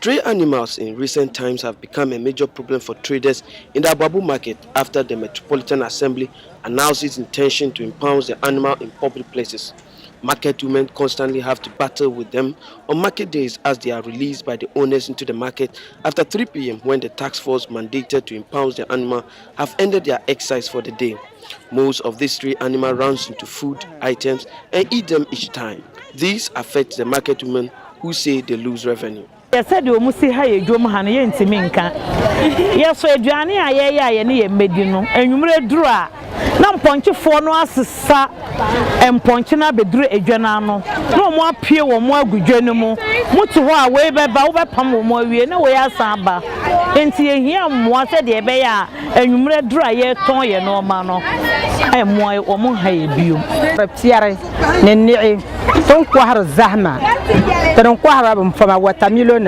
Stray animals in recent times have become a major problem for traders in the Aboabu market after the Metropolitan Assembly announced its intention to impound the animal in public places. Market women constantly have to battle with them on market days as they are released by the owners into the market after 3 p.m. when the task force mandated to impound the animal have ended their exercise for the day. Most of these stray animals runs into food items and eat them each time. These affect the market women who say they lose revenue. I said you must see how you do Mahani in Timinka. Yes, so Johnny, I need a medino, and you may draw. Now, punch for no assessa and punching up a drew a journal. No more pure or more good journal. Much way by Bauba Pamo, we know where Samba. And see here, more said the Abaya, and you may draw a toy and no mano. I am more or more high view. Reptiare, Nenny, don't quite Zahma. Don't quite from a watermelon.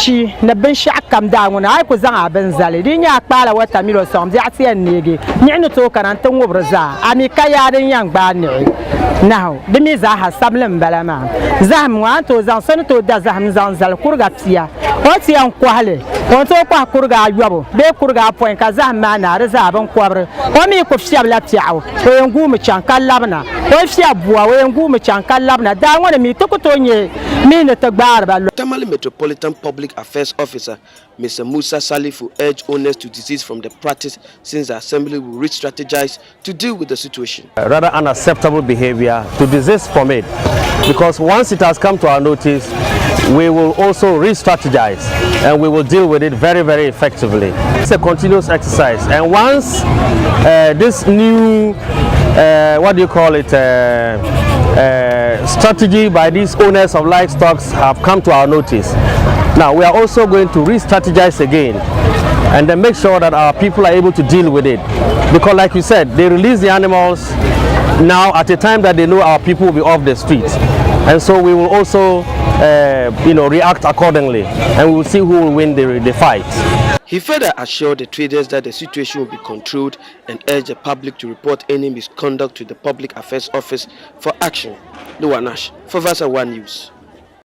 She na ben sha kam da wona ai ko zan aben zale din ya kpala wata milo som dia tie nege nyinu to kan tan wobrza ami kaya den yan gba ne now de mi za ha sablem balama zam wa to zan son to da zam zan zal kurga pia o ti an kwale on to kwa kurga yobo be kurga point ka zam ma na reza ban kwabre o mi ko fiab la tiawo o yengu mu chan kalabna o fiab buwa o yengu mu chan kalabna da wona mi to ko to nye mi ne to gbar ba. Tamale Metropolitan Public Affairs Officer Issah Musah Salifu urged owners to desist from the practice since the Assembly will re-strategize to deal with the situation. Rather unacceptable behavior, to desist from it, because once it has come to our notice, we will also re-strategize and we will deal with it very, very effectively. It's a continuous exercise, and once this new, strategy by these owners of livestock have come to our notice, now we are also going to re-strategize again and then make sure that our people are able to deal with it, because like you said, they release the animals now at a time that they know our people will be off the streets, and so we will also react accordingly, and we will see who will win the fight. He further assured the traders that the situation will be controlled and urged the public to report any misconduct to the Public Affairs Office for action. Luanash for Versa One News.